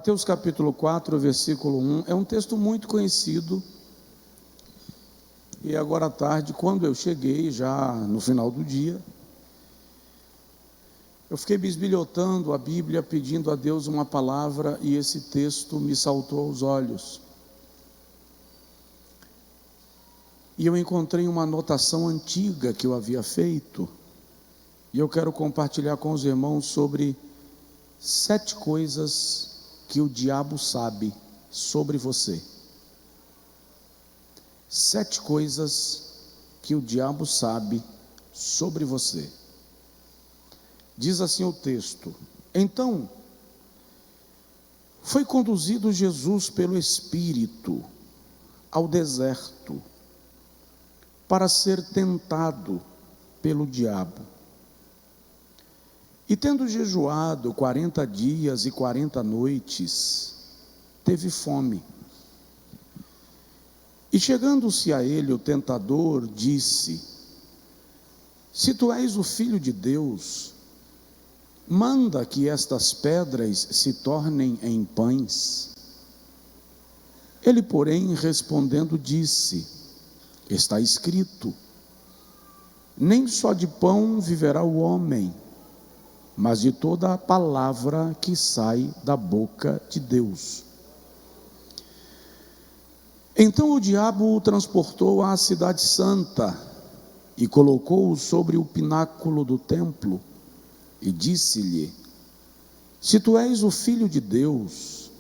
Mateus capítulo 4, versículo 1, é um texto muito conhecido. E agora à tarde, quando eu cheguei, já no final do dia, eu fiquei bisbilhotando a Bíblia, pedindo a Deus uma palavra, e esse texto me saltou aos olhos. E eu encontrei uma anotação antiga que eu havia feito, e eu quero compartilhar com os irmãos sobre 7 coisas que o diabo sabe sobre você. 7 coisas que o diabo sabe sobre você. Diz assim o texto: então, foi conduzido Jesus pelo Espírito ao deserto para ser tentado pelo diabo. E tendo jejuado 40 dias e 40 noites, teve fome. E chegando-se a ele o tentador, disse: se tu és o Filho de Deus, manda que estas pedras se tornem em pães. Ele, porém, respondendo, disse: está escrito, nem só de pão viverá o homem, mas de toda a palavra que sai da boca de Deus. Então o diabo o transportou à cidade santa e colocou-o sobre o pináculo do templo e disse-lhe: se tu és o Filho de Deus,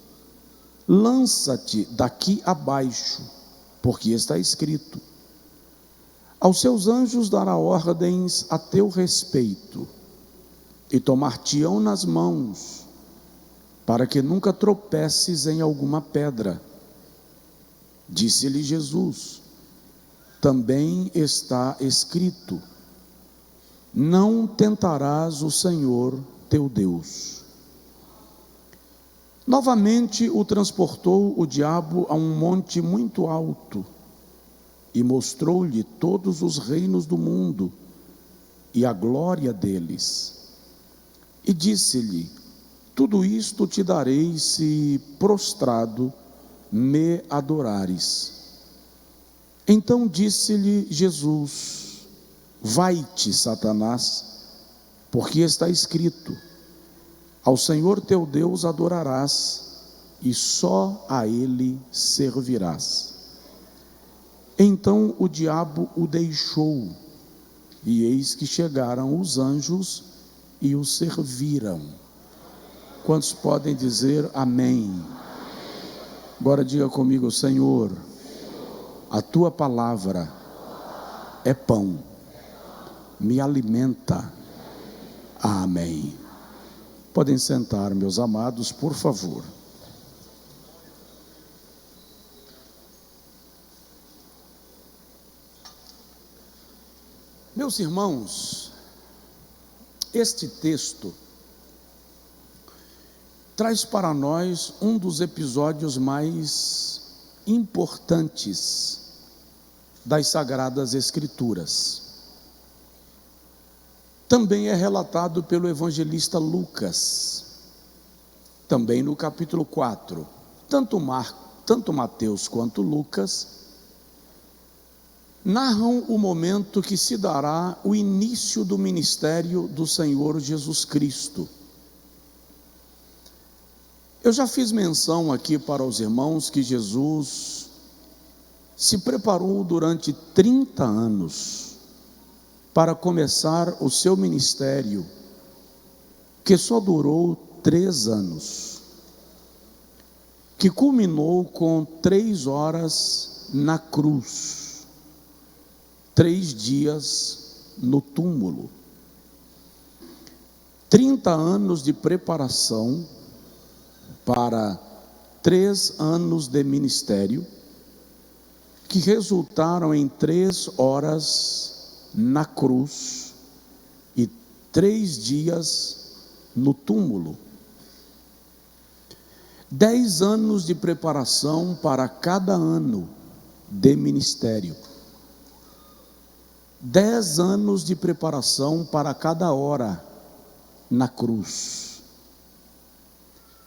lança-te daqui abaixo, porque está escrito, aos seus anjos dará ordens a teu respeito, e tomar-te-ão nas mãos, para que nunca tropeces em alguma pedra. Disse-lhe Jesus: também está escrito, não tentarás o Senhor teu Deus. Novamente o transportou o diabo a um monte muito alto, e mostrou-lhe todos os reinos do mundo, e a glória deles. E disse-lhe: tudo isto te darei se prostrado me adorares. Então disse-lhe Jesus: vai-te, Satanás, porque está escrito, ao Senhor teu Deus adorarás, e só a ele servirás. Então o diabo o deixou, e eis que chegaram os anjos e o serviram. Quantos podem dizer amém? Agora diga comigo: Senhor, a tua palavra é pão, me alimenta. Amém. Podem sentar, meus amados, por favor. Meus irmãos, este texto traz para nós um dos episódios mais importantes das Sagradas Escrituras. Também é relatado pelo evangelista Lucas, também no capítulo 4. Tanto Mateus quanto Lucas narram o momento que se dará o início do ministério do Senhor Jesus Cristo. Eu já fiz menção aqui para os irmãos que Jesus se preparou durante 30 anos para começar o seu ministério, que só durou 3 anos, que culminou com 3 horas na cruz, 3 dias no túmulo. 30 anos de preparação para 3 anos de ministério, que resultaram em 3 horas na cruz e 3 dias no túmulo. 10 anos de preparação para cada ano de ministério. 10 anos de preparação para cada hora na cruz.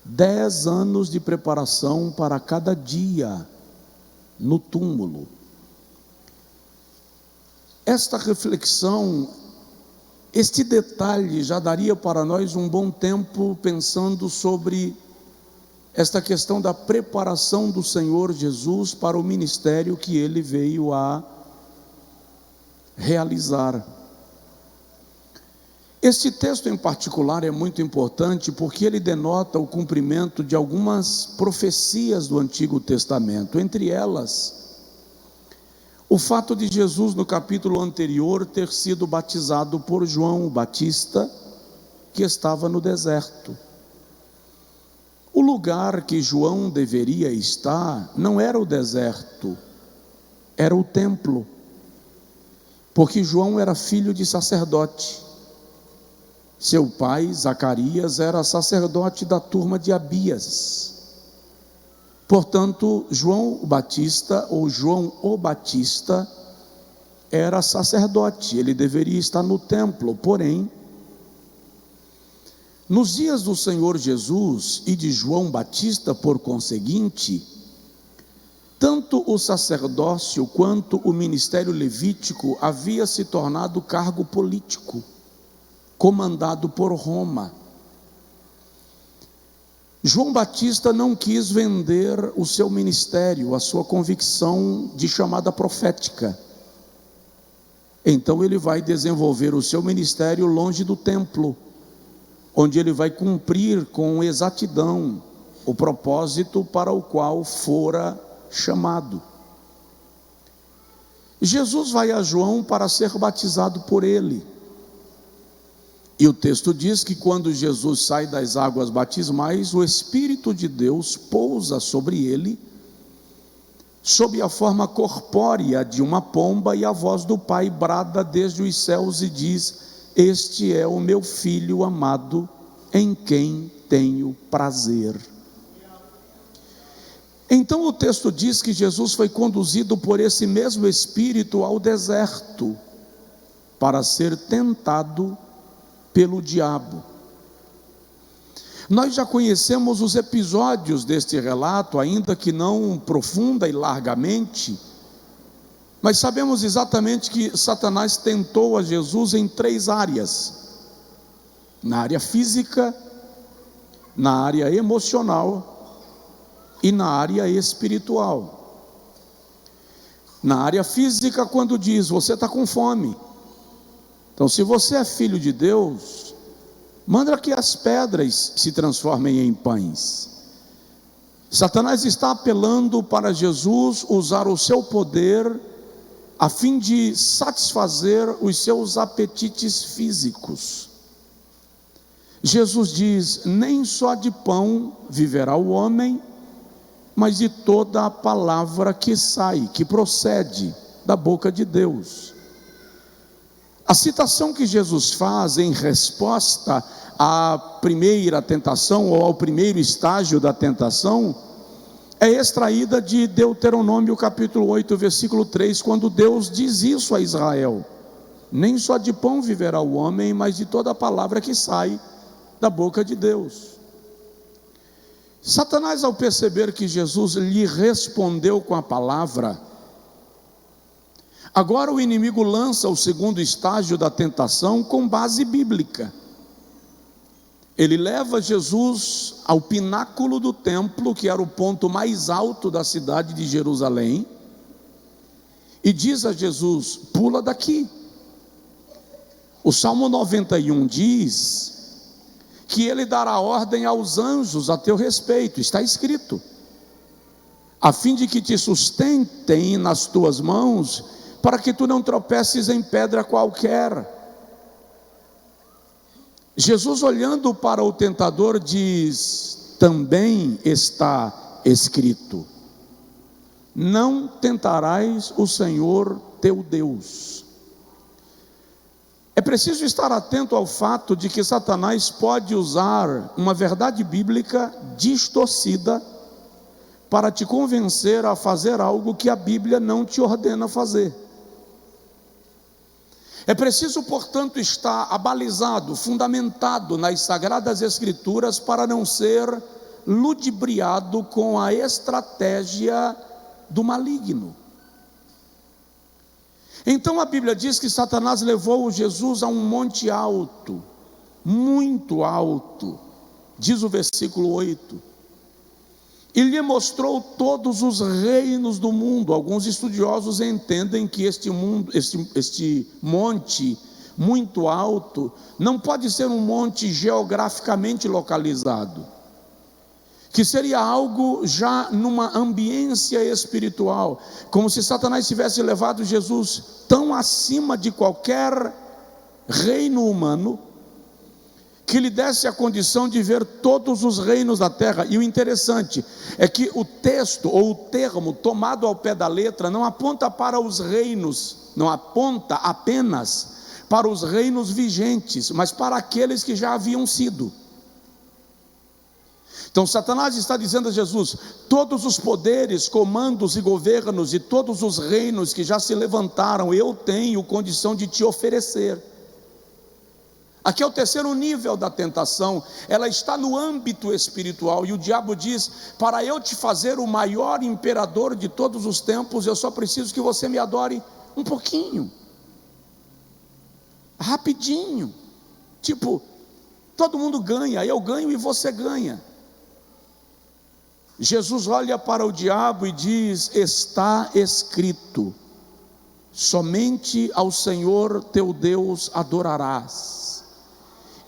10 anos de preparação para cada dia no túmulo. Esta reflexão, este detalhe já daria para nós um bom tempo pensando sobre esta questão da preparação do Senhor Jesus para o ministério que ele veio a realizar. Este texto em particular é muito importante porque ele denota o cumprimento de algumas profecias do Antigo Testamento, entre elas o fato de Jesus no capítulo anterior ter sido batizado por João Batista, que estava no deserto. O lugar que João deveria estar não era o deserto, era o templo, porque João era filho de sacerdote. Seu pai, Zacarias, era sacerdote da turma de Abias. Portanto, João Batista, ou João o Batista, era sacerdote, ele deveria estar no templo. Porém, nos dias do Senhor Jesus e de João Batista, por conseguinte, tanto o sacerdócio quanto o ministério levítico havia se tornado cargo político, comandado por Roma. João Batista não quis vender o seu ministério, a sua convicção de chamada profética. Então ele vai desenvolver o seu ministério longe do templo, onde ele vai cumprir com exatidão o propósito para o qual fora chamado. Jesus vai a João para ser batizado por ele. E o texto diz que quando Jesus sai das águas batismais, o Espírito de Deus pousa sobre ele, sob a forma corpórea de uma pomba, e a voz do Pai brada desde os céus e diz: este é o meu Filho amado, em quem tenho prazer. Então o texto diz que Jesus foi conduzido por esse mesmo Espírito ao deserto, para ser tentado pelo diabo. Nós já conhecemos os episódios deste relato, ainda que não profunda e largamente, mas sabemos exatamente que Satanás tentou a Jesus em 3 áreas: na área física, na área emocional e na área espiritual. Na área física, quando diz: você está com fome, então, se você é filho de Deus, manda que as pedras se transformem em pães. Satanás está apelando para Jesus usar o seu poder a fim de satisfazer os seus apetites físicos. Jesus diz: nem só de pão viverá o homem, mas de toda a palavra que sai, que procede da boca de Deus. A citação que Jesus faz em resposta à primeira tentação, ou ao primeiro estágio da tentação, é extraída de Deuteronômio capítulo 8, versículo 3, quando Deus diz isso a Israel: nem só de pão viverá o homem, mas de toda a palavra que sai da boca de Deus. Satanás, ao perceber que Jesus lhe respondeu com a palavra, agora o inimigo lança o segundo estágio da tentação com base bíblica. Ele leva Jesus ao pináculo do templo, que era o ponto mais alto da cidade de Jerusalém, e diz a Jesus: pula daqui. O Salmo 91 diz que ele dará ordem aos anjos a teu respeito, está escrito, a fim de que te sustentem nas tuas mãos, para que tu não tropeces em pedra qualquer. Jesus, olhando para o tentador, diz: também está escrito, não tentarás o Senhor teu Deus. É preciso estar atento ao fato de que Satanás pode usar uma verdade bíblica distorcida para te convencer a fazer algo que a Bíblia não te ordena fazer. É preciso, portanto, estar abalizado, fundamentado nas Sagradas Escrituras, para não ser ludibriado com a estratégia do maligno. Então a Bíblia diz que Satanás levou Jesus a um monte alto, muito alto, diz o versículo 8, e lhe mostrou todos os reinos do mundo. Alguns estudiosos entendem que este monte muito alto não pode ser um monte geograficamente localizado, que seria algo já numa ambiência espiritual, como se Satanás tivesse levado Jesus tão acima de qualquer reino humano, que lhe desse a condição de ver todos os reinos da terra. E o interessante é que o texto ou o termo tomado ao pé da letra não aponta para os reinos, não aponta apenas para os reinos vigentes, mas para aqueles que já haviam sido. Então Satanás está dizendo a Jesus: todos os poderes, comandos e governos e todos os reinos que já se levantaram, eu tenho condição de te oferecer. Aqui é o terceiro nível da tentação, ela está no âmbito espiritual, e o diabo diz: para eu te fazer o maior imperador de todos os tempos, eu só preciso que você me adore um pouquinho, rapidinho, tipo, todo mundo ganha, eu ganho e você ganha. Jesus olha para o diabo e diz: está escrito, somente ao Senhor teu Deus adorarás,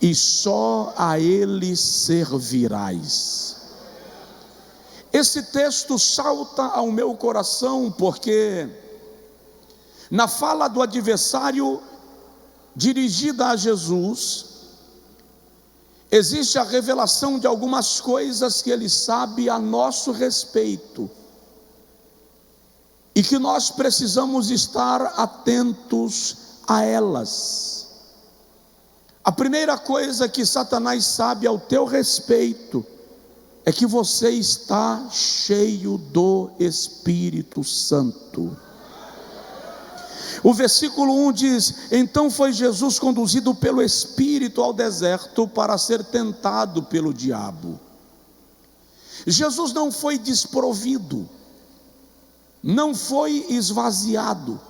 e só a Ele servirás. Esse texto salta ao meu coração, porque na fala do adversário dirigida a Jesus, existe a revelação de algumas coisas que ele sabe a nosso respeito, e que nós precisamos estar atentos a elas. A primeira coisa que Satanás sabe ao teu respeito é que você está cheio do Espírito Santo. O versículo 1 diz: então foi Jesus conduzido pelo Espírito ao deserto para ser tentado pelo diabo. Jesus não foi desprovido, não foi esvaziado.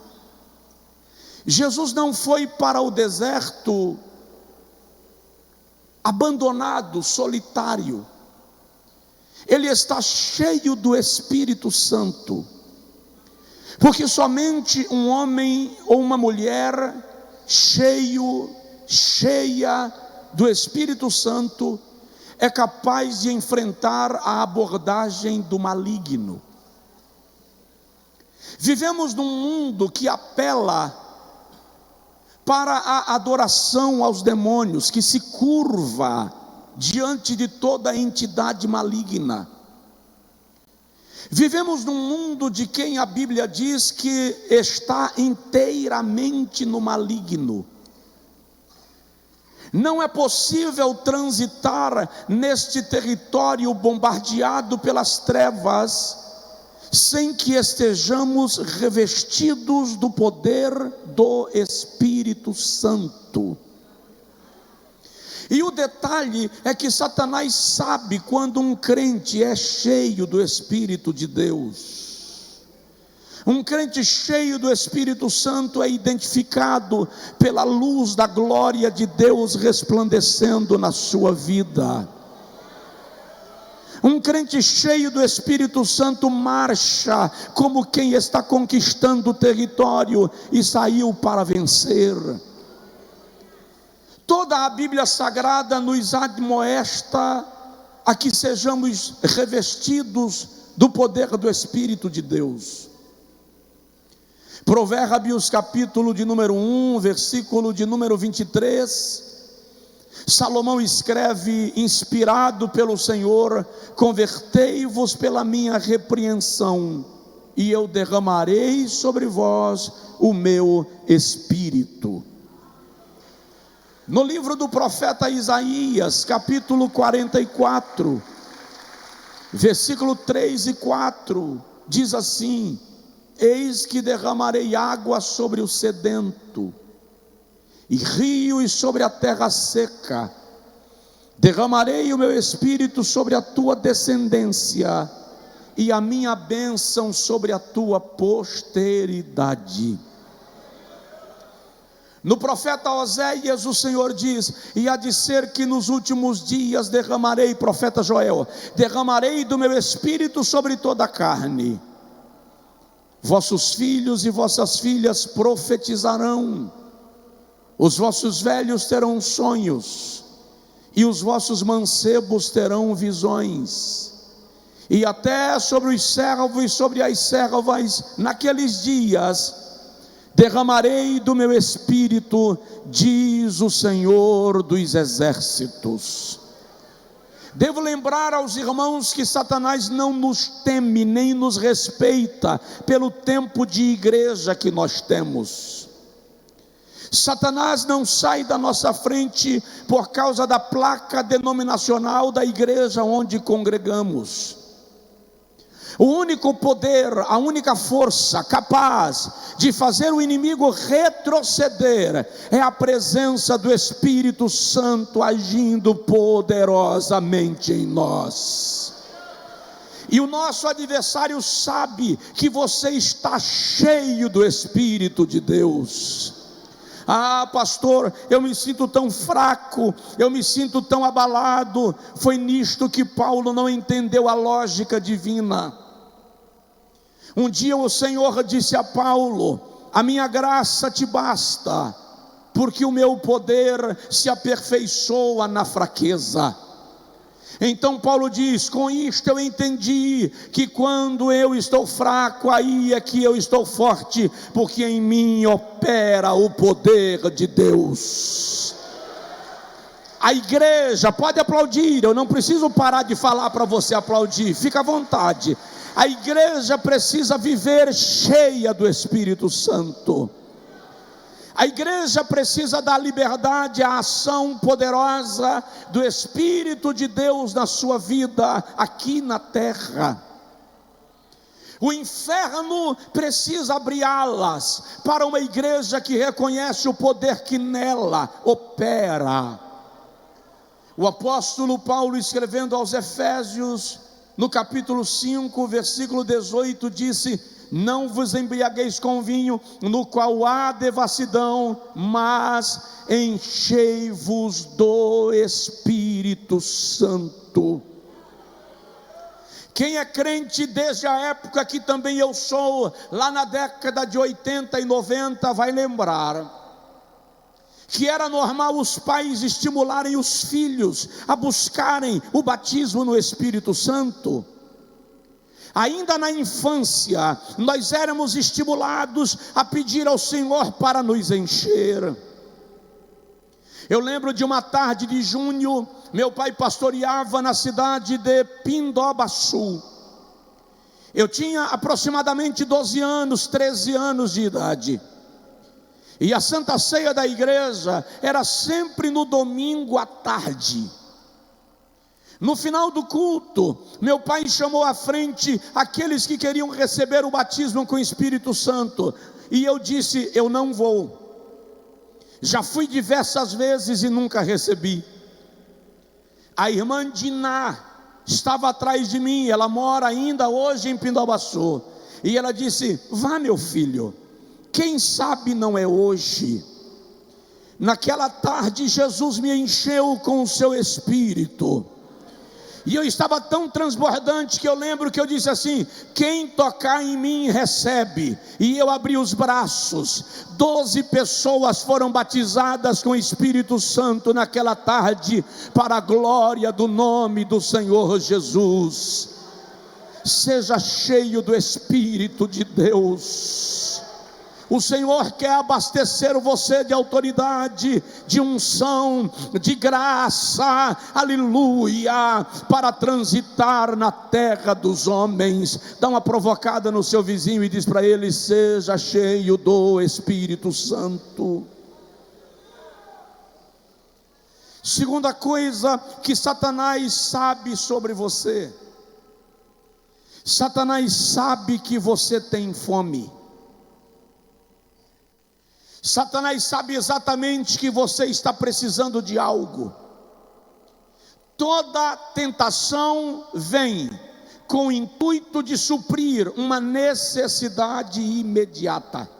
Jesus não foi para o deserto abandonado, solitário. Ele está cheio do Espírito Santo, porque somente um homem ou uma mulher cheia do Espírito Santo é capaz de enfrentar a abordagem do maligno. Vivemos num mundo que apela para a adoração aos demônios, que se curva diante de toda a entidade maligna. Vivemos num mundo de quem a Bíblia diz que está inteiramente no maligno. Não é possível transitar neste território bombardeado pelas trevas sem que estejamos revestidos do poder do Espírito Santo. E o detalhe é que Satanás sabe quando um crente é cheio do Espírito de Deus. Um crente cheio do Espírito Santo é identificado pela luz da glória de Deus resplandecendo na sua vida. Um crente cheio do Espírito Santo marcha como quem está conquistando o território e saiu para vencer. Toda a Bíblia Sagrada nos admoesta a que sejamos revestidos do poder do Espírito de Deus. Provérbios capítulo de número 1, versículo de número 23, Salomão escreve, inspirado pelo Senhor: convertei-vos pela minha repreensão, e eu derramarei sobre vós o meu Espírito. No livro do profeta Isaías, capítulo 44, versículo 3 e 4, diz assim: eis que derramarei água sobre o sedento, e rios sobre a terra seca. derramarei o meu espírito sobre a tua descendência e a minha bênção sobre a tua posteridade. No profeta Oséias o Senhor diz: e há de ser que nos últimos dias derramarei, profeta Joel, derramarei do meu espírito sobre toda a carne. Vossos filhos e vossas filhas profetizarão, os vossos velhos terão sonhos, e os vossos mancebos terão visões. E até sobre os servos e sobre as servas, naqueles dias, derramarei do meu espírito, diz o Senhor dos exércitos. Devo lembrar aos irmãos que Satanás não nos teme, nem nos respeita, pelo tempo de igreja que nós temos. Satanás não sai da nossa frente por causa da placa denominacional da igreja onde congregamos. O único poder, a única força capaz de fazer o inimigo retroceder é a presença do Espírito Santo agindo poderosamente em nós. E o nosso adversário sabe que você está cheio do Espírito de Deus. Ah, pastor, eu me sinto tão fraco, eu me sinto tão abalado. Foi nisto que Paulo não entendeu a lógica divina. Um dia o Senhor disse a Paulo: a minha graça te basta, porque o meu poder se aperfeiçoa na fraqueza. Então Paulo diz: com isto eu entendi que quando eu estou fraco, aí é que eu estou forte, porque em mim opera o poder de Deus. A igreja pode aplaudir, eu não preciso parar de falar para você aplaudir, fica à vontade. A igreja precisa viver cheia do Espírito Santo. A igreja precisa dar liberdade à ação poderosa do Espírito de Deus na sua vida aqui na terra. O inferno precisa abrir alas para uma igreja que reconhece o poder que nela opera. O apóstolo Paulo, escrevendo aos Efésios, no capítulo 5, versículo 18, disse: não vos embriagueis com vinho, no qual há devassidão, mas enchei-vos do Espírito Santo. Quem é crente desde a época que também eu sou, lá na década de 80 e 90, vai lembrar que era normal os pais estimularem os filhos a buscarem o batismo no Espírito Santo. Ainda na infância, nós éramos estimulados a pedir ao Senhor para nos encher. Eu lembro de uma tarde de junho, meu pai pastoreava na cidade de Pindobaçu. Eu tinha aproximadamente 12 anos, 13 anos de idade. E a Santa Ceia da igreja era sempre no domingo à tarde. No final do culto, meu pai chamou à frente aqueles que queriam receber o batismo com o Espírito Santo. E eu disse: eu não vou. Já fui diversas vezes e nunca recebi. A irmã Diná estava atrás de mim, ela mora ainda hoje em Pindobaçu. E ela disse: vá, meu filho, quem sabe não é hoje. Naquela tarde Jesus me encheu com o seu Espírito. E eu estava tão transbordante que eu lembro que eu disse assim: quem tocar em mim recebe. E eu abri os braços. 12 pessoas foram batizadas com o Espírito Santo naquela tarde, para a glória do nome do Senhor Jesus. Seja cheio do Espírito de Deus. O Senhor quer abastecer você de autoridade, de unção, de graça, aleluia, para transitar na terra dos homens. Dá uma provocada no seu vizinho e diz para ele: seja cheio do Espírito Santo. Segunda coisa que Satanás sabe sobre você: Satanás sabe que você tem fome. Satanás sabe exatamente que você está precisando de algo. Toda tentação vem com o intuito de suprir uma necessidade imediata.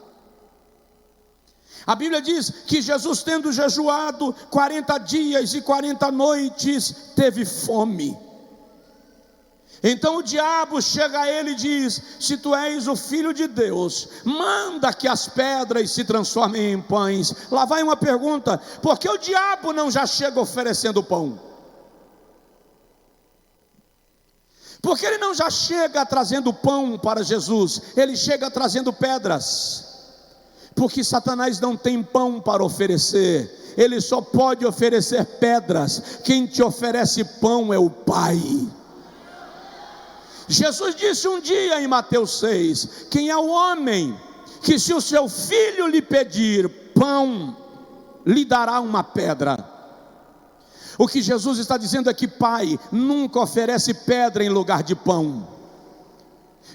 A Bíblia diz que Jesus, tendo jejuado 40 dias e 40 noites, teve fome. Então o diabo chega a ele e diz: se tu és o Filho de Deus, manda que as pedras se transformem em pães. Lá vai uma pergunta: por que o diabo não já chega oferecendo pão? Por que ele não já chega trazendo pão para Jesus? Ele chega trazendo pedras. Porque Satanás não tem pão para oferecer, ele só pode oferecer pedras. Quem te oferece pão é o Pai. Jesus disse um dia em Mateus 6: quem é o homem que, se o seu filho lhe pedir pão, lhe dará uma pedra? O que Jesus está dizendo é que Pai nunca oferece pedra em lugar de pão.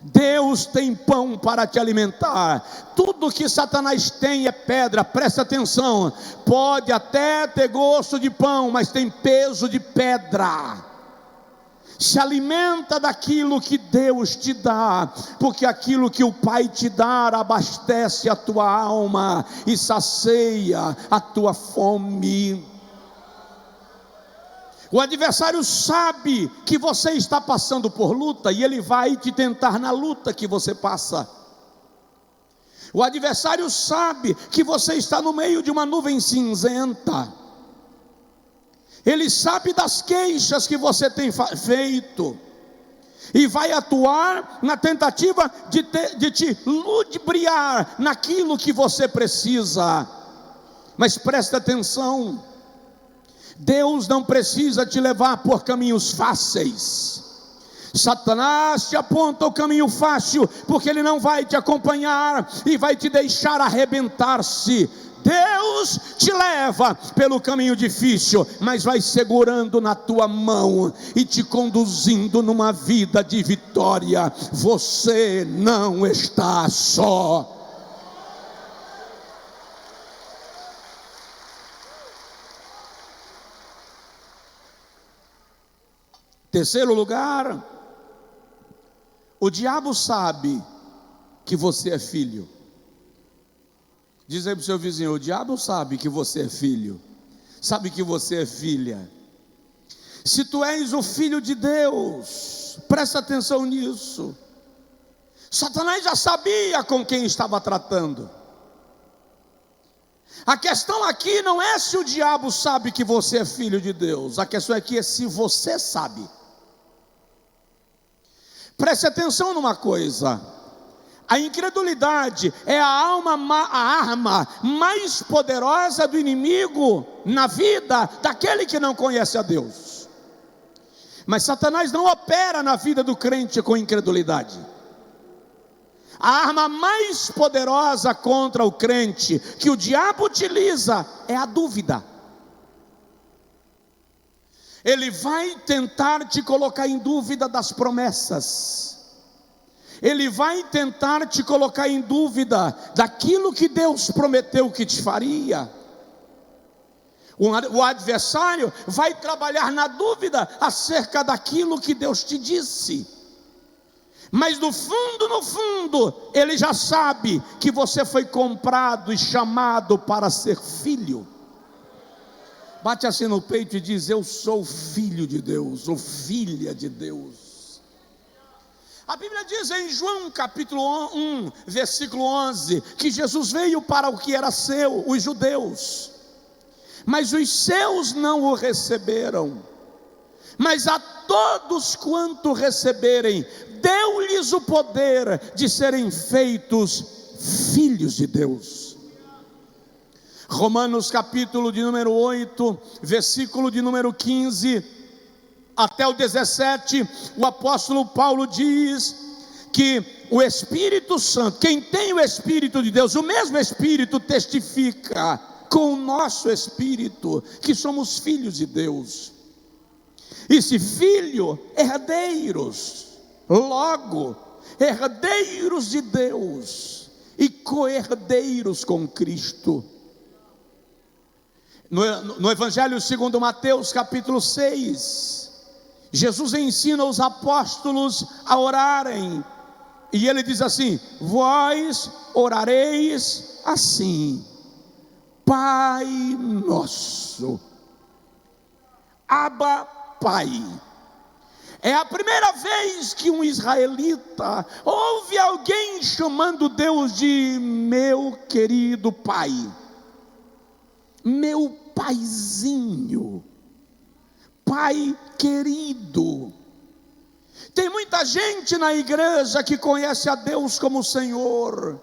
Deus tem pão para te alimentar. Tudo que Satanás tem é pedra. Presta atenção, pode até ter gosto de pão, mas tem peso de pedra. Se alimenta daquilo que Deus te dá, porque aquilo que o Pai te dá abastece a tua alma e sacia a tua fome. O adversário sabe que você está passando por luta e ele vai te tentar na luta que você passa. O adversário sabe que você está no meio de uma nuvem cinzenta. Ele sabe das queixas que você tem feito e vai atuar na tentativa de te ludibriar naquilo que você precisa. Mas presta atenção, Deus não precisa te levar por caminhos fáceis. Satanás te aponta o caminho fácil, porque ele não vai te acompanhar e vai te deixar arrebentar-se. Deus te leva pelo caminho difícil, mas vai segurando na tua mão e te conduzindo numa vida de vitória. Você não está só. Terceiro lugar, o diabo sabe que você é filho. Diz aí para o seu vizinho: o diabo sabe que você é filho, sabe que você é filha. Se tu és o filho de Deus, presta atenção nisso. Satanás já sabia com quem estava tratando. A questão aqui não é se o diabo sabe que você é filho de Deus, a questão aqui é se você sabe. Preste atenção numa coisa: a incredulidade é a arma mais poderosa do inimigo na vida daquele que não conhece a Deus. Mas Satanás não opera na vida do crente com incredulidade. A arma mais poderosa contra o crente que o diabo utiliza é a dúvida. Ele vai tentar te colocar em dúvida das promessas. Ele vai tentar te colocar em dúvida daquilo que Deus prometeu que te faria. O adversário vai trabalhar na dúvida acerca daquilo que Deus te disse. Mas no fundo, ele já sabe que você foi comprado e chamado para ser filho. Bate assim no peito e diz: eu sou filho de Deus, ou filha de Deus. A Bíblia diz em João capítulo 1, versículo 11, que Jesus veio para o que era seu, os judeus, mas os seus não o receberam. Mas a todos quanto receberem, deu-lhes o poder de serem feitos filhos de Deus. Romanos capítulo de número 8, versículo de número 15 até o 17, o apóstolo Paulo diz que o Espírito Santo, quem tem o Espírito de Deus, o mesmo Espírito testifica com o nosso espírito que somos filhos de Deus. E se filho, herdeiros, logo herdeiros de Deus e co-herdeiros com Cristo. No Evangelho segundo Mateus, capítulo 6, Jesus ensina os apóstolos a orarem, e ele diz assim: vós orareis assim: Pai nosso, Abba Pai. É a primeira vez que um israelita ouve alguém chamando Deus de meu querido Pai, meu paizinho, Pai querido. Tem muita gente na igreja que conhece a Deus como Senhor,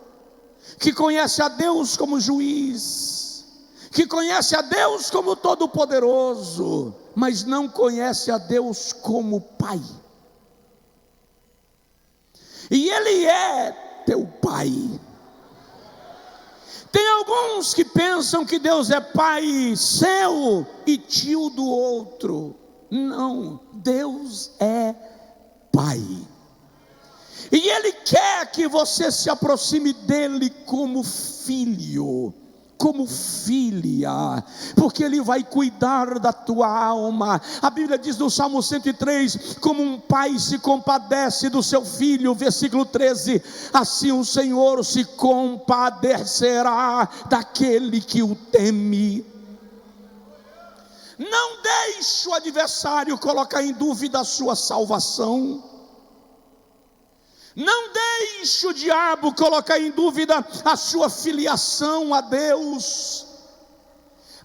que conhece a Deus como juiz, que conhece a Deus como Todo-Poderoso, mas não conhece a Deus como Pai. E Ele é teu Pai. Tem alguns que pensam que Deus é pai seu e tio do outro. Não, Deus é Pai. E Ele quer que você se aproxime dEle como filho, como filha, porque Ele vai cuidar da tua alma. A Bíblia diz no Salmo 103, como um pai se compadece do seu filho, versículo 13, assim o Senhor se compadecerá daquele que o teme. Não deixe o adversário colocar em dúvida a sua salvação. Não deixe o diabo colocar em dúvida a sua filiação a Deus.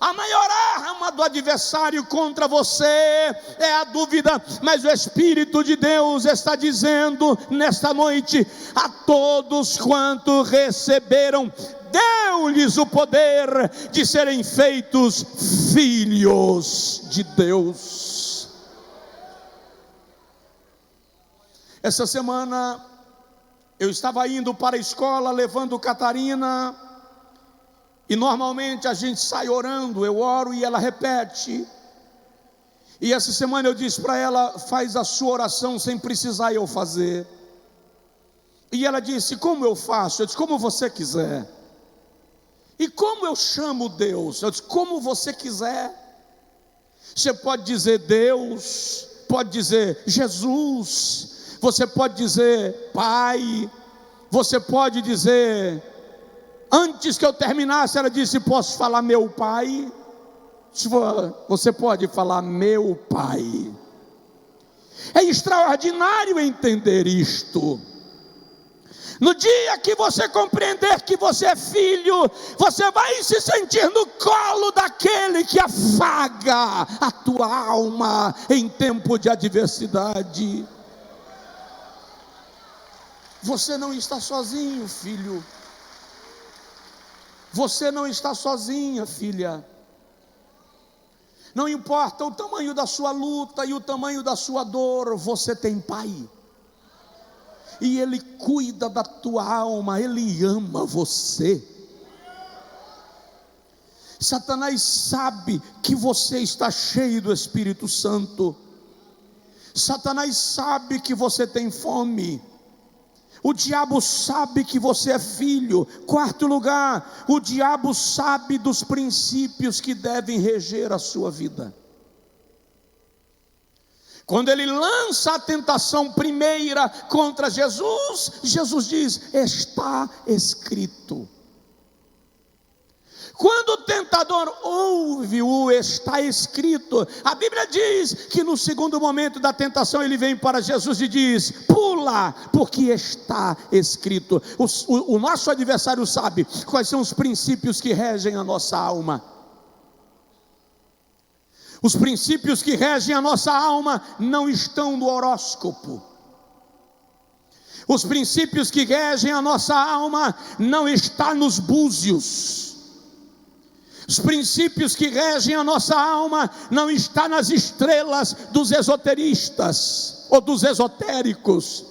A maior arma do adversário contra você é a dúvida, mas o Espírito de Deus está dizendo nesta noite: a todos quanto receberam, deu-lhes o poder de serem feitos filhos de Deus. Essa semana eu estava indo para a escola levando Catarina, e normalmente a gente sai orando, eu oro e ela repete. E essa semana eu disse para ela: faz a sua oração sem precisar eu fazer. E ela disse: como eu faço? Eu disse: como você quiser. E como eu chamo Deus? Eu disse: como você quiser. Você pode dizer Deus, pode dizer Jesus, você pode dizer Pai, você pode dizer... Antes que eu terminasse, ela disse: posso falar meu Pai? Você pode falar meu Pai. É extraordinário entender isto. No dia que você compreender que você é filho, você vai se sentir no colo daquele que afaga a tua alma em tempo de adversidade. Você não está sozinho, filho. Você não está sozinha, filha. Não importa o tamanho da sua luta e o tamanho da sua dor, você tem Pai. E Ele cuida da tua alma, Ele ama você. Satanás sabe que você está cheio do Espírito Santo. Satanás sabe que você tem fome. O diabo sabe que você é filho. Quarto lugar, o diabo sabe dos princípios que devem reger a sua vida. Quando ele lança a tentação primeira contra Jesus, Jesus diz: está escrito. Quando o tentador ouve o está escrito, a Bíblia diz que no segundo momento da tentação ele vem para Jesus e diz: pula, porque está escrito. O nosso adversário sabe quais são os princípios que regem a nossa alma. Os princípios que regem a nossa alma não estão no horóscopo. Os princípios que regem a nossa alma não estão nos búzios. Os princípios que regem a nossa alma não estão nas estrelas dos esoteristas ou dos esotéricos.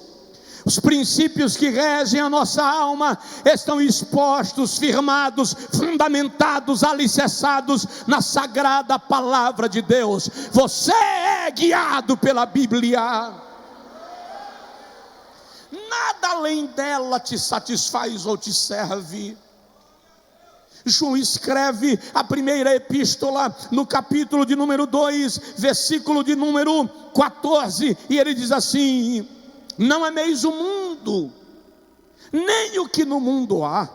Os princípios que regem a nossa alma estão expostos, firmados, fundamentados, alicerçados na sagrada palavra de Deus. Você é guiado pela Bíblia. Nada além dela te satisfaz ou te serve. João escreve a primeira epístola no capítulo de número 2, versículo de número 14, e ele diz assim: não ameis o mundo, nem o que no mundo há.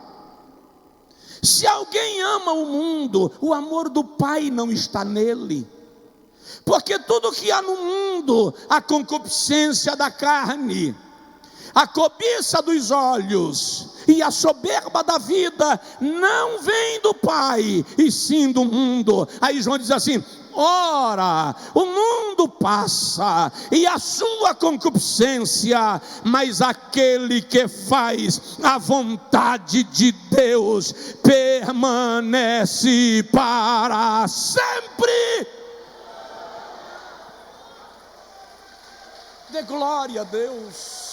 Se alguém ama o mundo, o amor do Pai não está nele. Porque tudo que há no mundo, a concupiscência da carne, a cobiça dos olhos e a soberba da vida, não vem do Pai, e sim do mundo. Aí João diz assim: ora, o mundo passa e a sua concupiscência, mas aquele que faz a vontade de Deus permanece para sempre. Dê glória a Deus.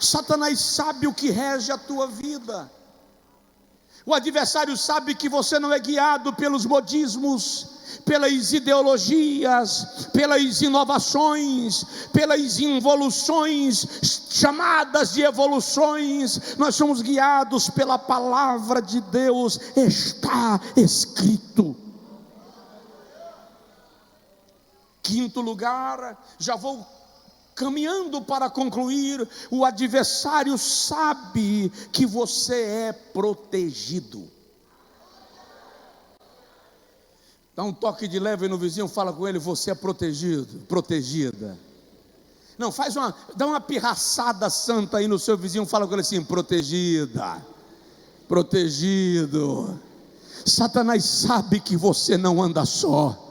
Satanás sabe o que rege a tua vida. O adversário sabe que você não é guiado pelos modismos, pelas ideologias, pelas inovações, pelas involuções, chamadas de evoluções. Nós somos guiados pela palavra de Deus, está escrito. Quinto lugar, já vou caminhando para concluir, o adversário sabe que você é protegido. Dá um toque de leve no vizinho, fala com ele: você é protegido, protegida. Não, dá uma pirraçada santa aí no seu vizinho, fala com ele assim: protegida, protegido. Satanás sabe que você não anda só.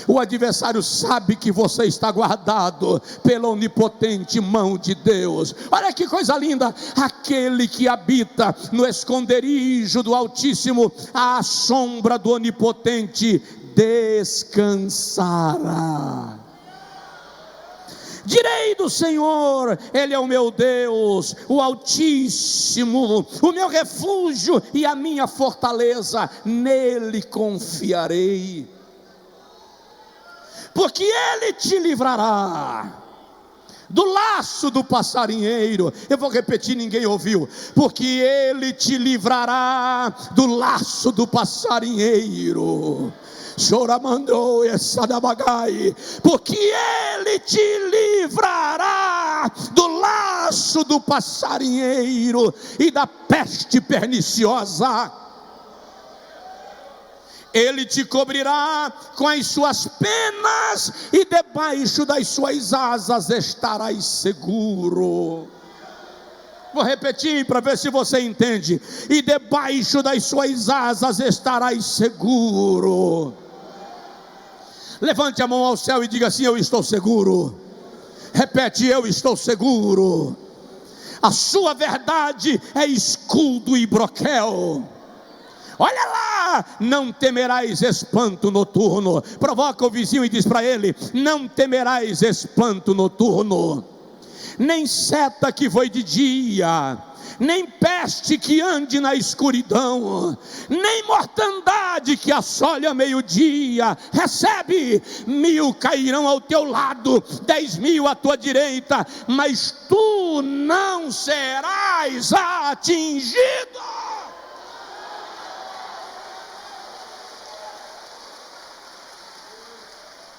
O adversário sabe que você está guardado pela onipotente mão de Deus. Olha que coisa linda: aquele que habita no esconderijo do Altíssimo, à sombra do Onipotente descansará. Direi do Senhor, Ele é o meu Deus, o Altíssimo, o meu refúgio e a minha fortaleza, nele confiarei. Porque Ele te livrará do laço do passarinheiro. Eu vou repetir, ninguém ouviu. Porque Ele te livrará do laço do passarinheiro. Choramandou essa da bagai. Porque Ele te livrará do laço do passarinheiro e da peste perniciosa. Ele te cobrirá com as suas penas, e debaixo das suas asas estarás seguro. Vou repetir para ver se você entende. E debaixo das suas asas estarás seguro. Levante a mão ao céu e diga assim: eu estou seguro. Repete: eu estou seguro. A sua verdade é escudo e broquel. Olha lá, não temerás espanto noturno. Provoca o vizinho e diz para ele: não temerás espanto noturno, nem seta que voe de dia, nem peste que ande na escuridão, nem mortandade que assole a meio-dia. Recebe: 1000 cairão ao teu lado, 10.000 à tua direita, mas tu não serás atingido.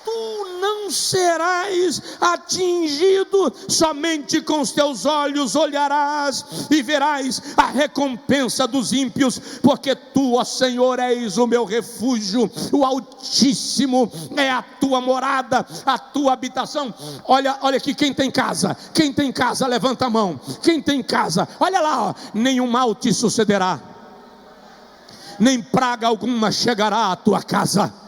Tu não serás atingido. Somente com os teus olhos olharás e verás a recompensa dos ímpios, porque tu, ó Senhor, és o meu refúgio, o Altíssimo é a tua morada, a tua habitação. Olha aqui, quem tem casa, levanta a mão. Quem tem casa, olha lá, ó. Nenhum mal te sucederá, nem praga alguma chegará à tua casa.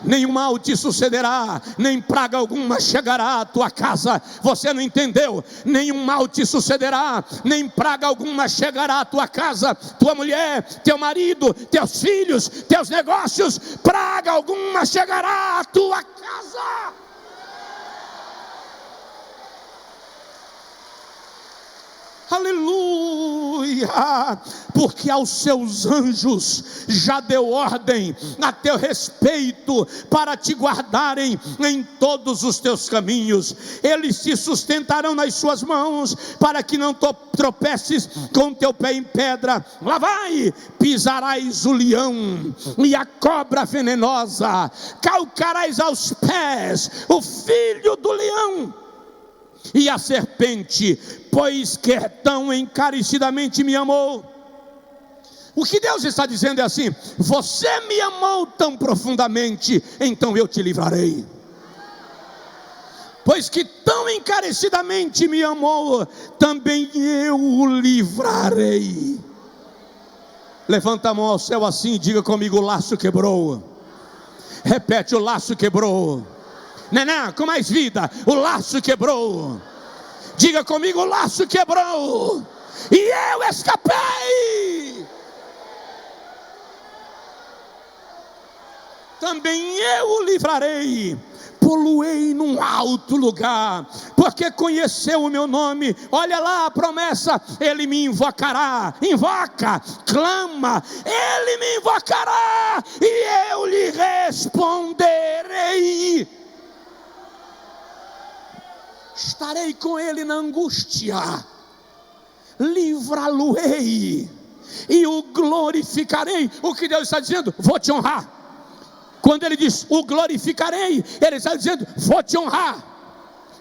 Nenhum mal te sucederá, nem praga alguma chegará à tua casa. Você não entendeu? Nenhum mal te sucederá, nem praga alguma chegará à tua casa, tua mulher, teu marido, teus filhos, teus negócios. Praga alguma chegará à tua casa. Aleluia. guarda-te-á, porque aos seus anjos já deu ordem a teu respeito, para te guardarem em todos os teus caminhos. Eles te sustentarão nas suas mãos, para que não tropeces com teu pé em pedra. Lá vai, pisarás o leão e a cobra venenosa, calcarás aos pés o filho do leão e a serpente, pois que tão encarecidamente me amou. O que Deus está dizendo é assim: você me amou tão profundamente, então eu te livrarei. Pois que tão encarecidamente me amou, também eu o livrarei. Levanta a mão ao céu assim e diga comigo: o laço quebrou. Repete: o laço quebrou. Não, com mais vida: o laço quebrou. Diga comigo: o laço quebrou e eu escapei. Também eu o livrarei, poluei num alto lugar, porque conheceu o meu nome. Olha lá a promessa: ele me invocará. Invoca, clama, ele me invocará e eu lhe responderei. Estarei com ele na angústia, livrá-lo-ei e o glorificarei. O que Deus está dizendo? Vou te honrar. Quando ele diz o glorificarei, ele está dizendo: vou te honrar.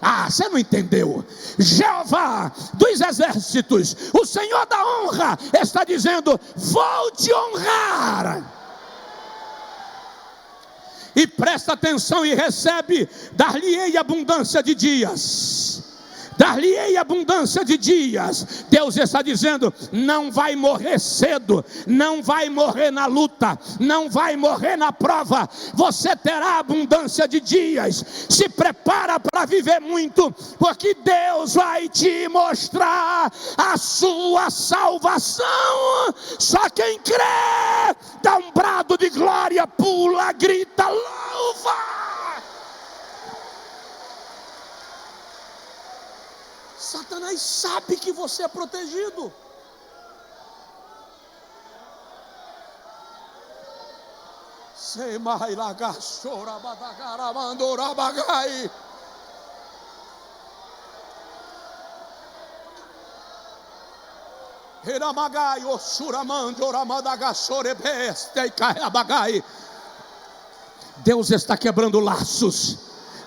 Ah, você não entendeu. Jeová dos exércitos, o Senhor da honra, está dizendo: vou te honrar. E presta atenção e recebe: dar-lhe-ei abundância de dias. Dar-lhe-ei abundância de dias. Deus está dizendo: não vai morrer cedo, não vai morrer na luta, não vai morrer na prova. Você terá abundância de dias. Se prepara para viver muito, porque Deus vai te mostrar a sua salvação. Só quem crê dá um brado de glória, pula, grita, louva. Satanás sabe que você é protegido. Deus está quebrando laços,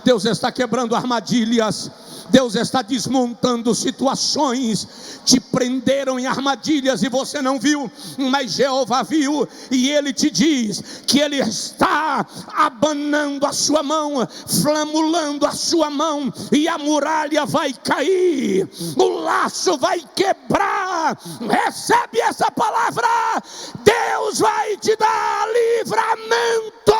Deus está quebrando armadilhas, Deus está desmontando situações. Te prenderam em armadilhas e você não viu, mas Jeová viu, e Ele te diz que Ele está abanando a sua mão, flamulando a sua mão, e a muralha vai cair, o laço vai quebrar. Recebe essa palavra: Deus vai te dar livramento.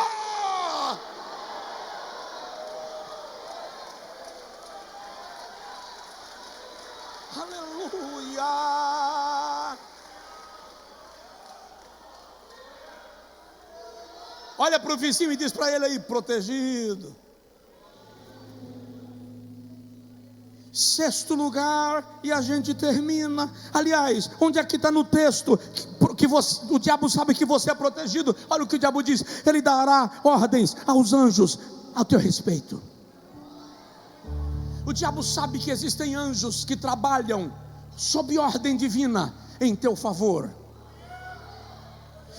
Aleluia. Olha para o vizinho e diz para ele aí: protegido. Sexto lugar, e a gente termina. Aliás, onde é que está no texto que o diabo sabe que você é protegido? Olha o que o diabo diz: ele dará ordens aos anjos a teu respeito. O diabo sabe que existem anjos que trabalham sob ordem divina em teu favor.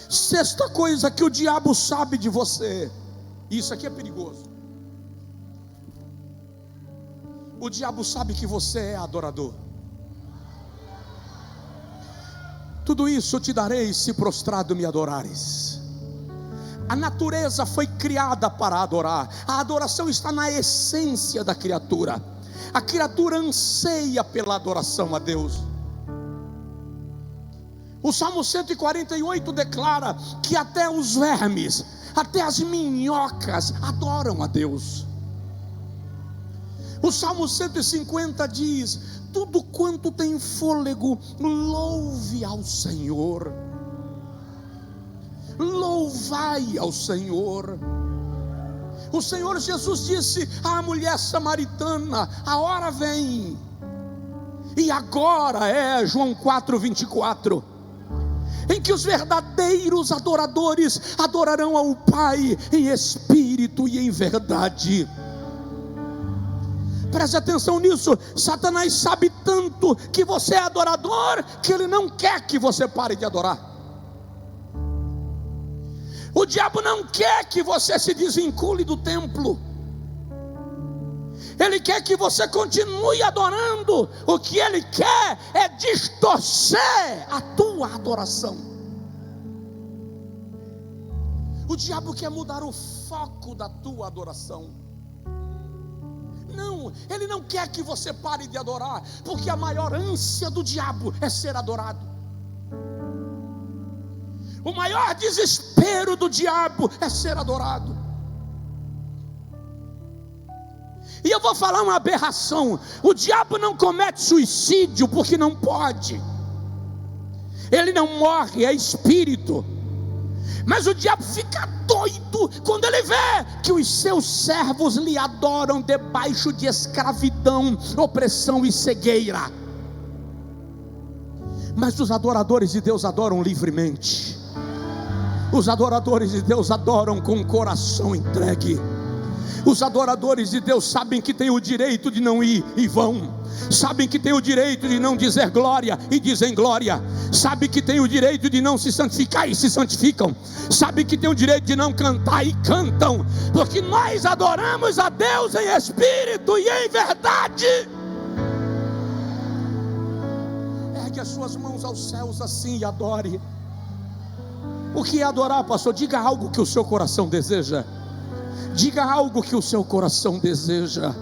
Sexta coisa que o diabo sabe de você, isso aqui é perigoso: o diabo sabe que você é adorador. Tudo isso te darei se prostrado me adorares. A natureza foi criada para adorar. A adoração está na essência da criatura. A criatura anseia pela adoração a Deus. O Salmo 148 declara que até os vermes, até as minhocas adoram a Deus. O Salmo 150 diz: tudo quanto tem fôlego, louve ao Senhor. Louvai ao Senhor. O Senhor Jesus disse à mulher samaritana: a hora vem E agora é João 4:24, em que os verdadeiros adoradores adorarão ao Pai em espírito e em verdade. Preste atenção nisso. Satanás sabe tanto que você é adorador, que ele não quer que você pare de adorar. O diabo não quer que você se desvincule do templo. Ele quer que você continue adorando. O que ele quer é distorcer a tua adoração. O diabo quer mudar o foco da tua adoração. Não, ele não quer que você pare de adorar, porque a maior ânsia do diabo é ser adorado. O maior desespero do diabo é ser adorado. E eu vou falar uma aberração: o diabo não comete suicídio porque não pode. Ele não morre, é espírito. Mas o diabo fica doido quando ele vê que os seus servos lhe adoram debaixo de escravidão, opressão e cegueira. Mas os adoradores de Deus adoram livremente. Os adoradores de Deus adoram com o coração entregue. Os adoradores de Deus sabem que têm o direito de não ir e vão. Sabem que têm o direito de não dizer glória e dizem glória. Sabem que têm o direito de não se santificar e se santificam. Sabem que têm o direito de não cantar e cantam. Porque nós adoramos a Deus em espírito e em verdade. Ergue as suas mãos aos céus assim e adore. O que é adorar, pastor? Diga algo que o seu coração deseja. Diga algo que o seu coração deseja.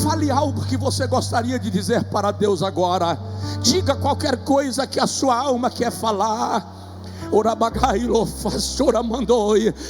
Fale algo que você gostaria de dizer para Deus agora. Diga qualquer coisa que a sua alma quer falar.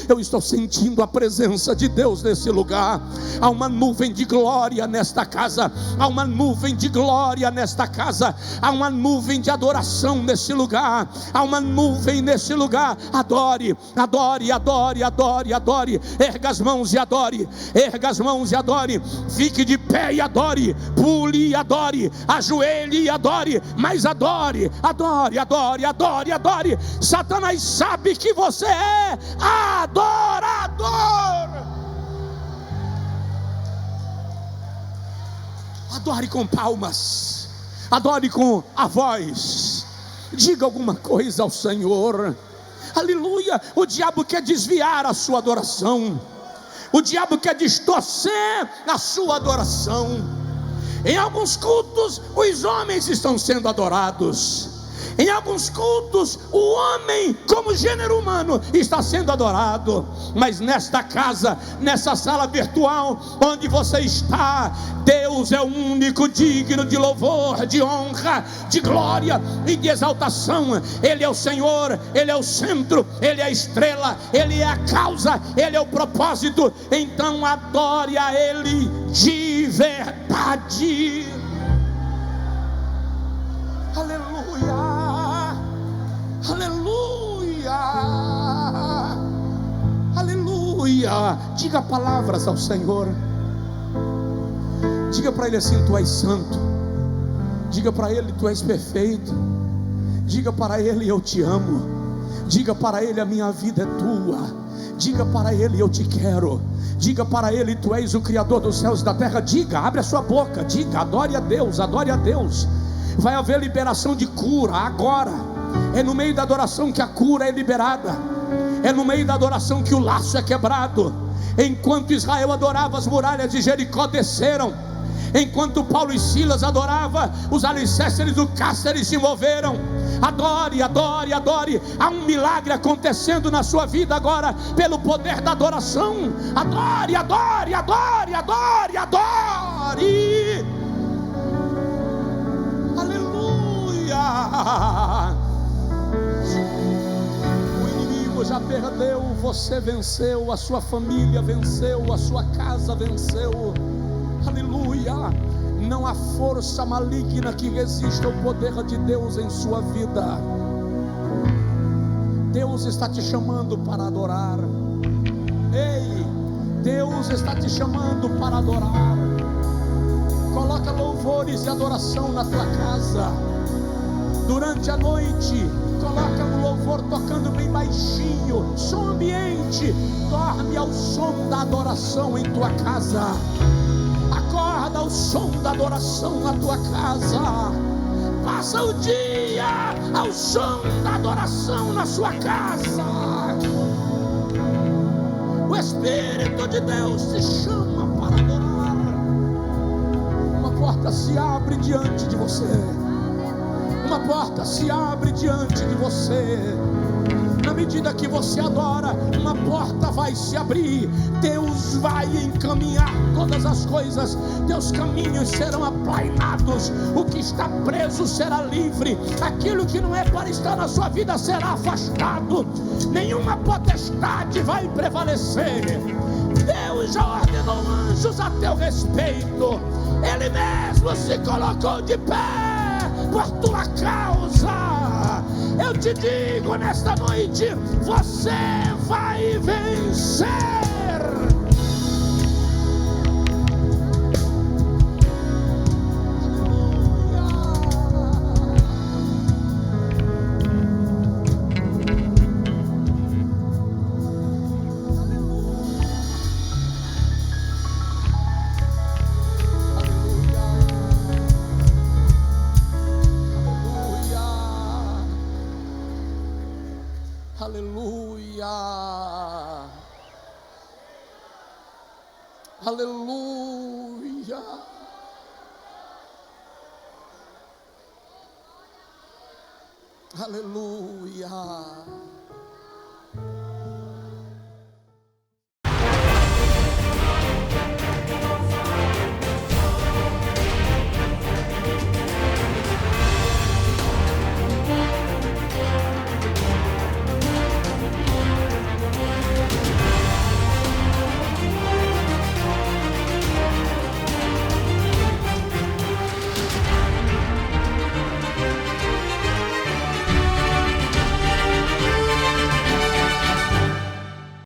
Eu estou sentindo a presença de Deus nesse lugar. Há uma nuvem de glória nesta casa. Há uma nuvem de glória nesta casa. Há uma nuvem de adoração nesse lugar. Há uma nuvem nesse lugar. Adore, adore, adore, adore, adore. Erga as mãos e adore. Erga as mãos e adore. Fique de pé e adore. Pule e adore. Ajoelhe e adore. Mas adore, adore, adore, adore, adore. Satanás sabe que você é adorador. Adore com palmas. Adore com a voz. Diga alguma coisa ao Senhor. Aleluia. O diabo quer desviar a sua adoração. O diabo quer distorcer a sua adoração. Em alguns cultos os homens estão sendo adorados. Em alguns cultos, o homem, como gênero humano, está sendo adorado. Mas nesta casa, nessa sala virtual, onde você está, Deus é o único digno de louvor, de honra, de glória e de exaltação. Ele é o Senhor, Ele é o centro, Ele é a estrela, Ele é a causa, Ele é o propósito. Então adore a Ele de verdade. Aleluia. Aleluia, aleluia. Diga palavras ao Senhor. Diga para Ele assim: Tu és santo. Diga para Ele: Tu és perfeito. Diga para Ele: Eu te amo. Diga para Ele: A minha vida é tua. Diga para Ele: Eu te quero. Diga para Ele: Tu és o Criador dos céus e da terra. Diga, abre a sua boca. Diga, adore a Deus, adore a Deus. Vai haver liberação de cura agora. É no meio da adoração que a cura é liberada. É no meio da adoração que o laço é quebrado. Enquanto Israel adorava, as muralhas de Jericó desceram. Enquanto Paulo e Silas adoravam, os alicerces do cárcere se moveram. Adore, adore, adore. Há um milagre acontecendo na sua vida agora, pelo poder da adoração. Adore, adore, adore, adore, adore. Aleluia. O inimigo já perdeu, você venceu, a sua família venceu, a sua casa venceu. Aleluia. Não há força maligna que resista ao poder de Deus em sua vida. Deus está te chamando para adorar. Ei, Deus está te chamando para adorar. Coloca louvor louvores e adoração na tua casa. Durante a noite, coloca um louvor tocando bem baixinho, som ambiente. Dorme ao som da adoração em tua casa. Acorda ao som da adoração na tua casa. Passa o dia ao som da adoração na sua casa. O Espírito de Deus te chama para adorar. Uma porta se abre diante de você. Uma porta se abre diante de você. Na medida que você adora, uma porta vai se abrir. Deus vai encaminhar todas as coisas. Teus caminhos serão aplainados. O que está preso será livre. Aquilo que não é para estar na sua vida será afastado. Nenhuma potestade vai prevalecer. Deus já ordenou anjos a teu respeito. Ele mesmo se colocou de pé por tua causa. Eu te digo nesta noite, você vai vencer. Aleluia, aleluia, aleluia.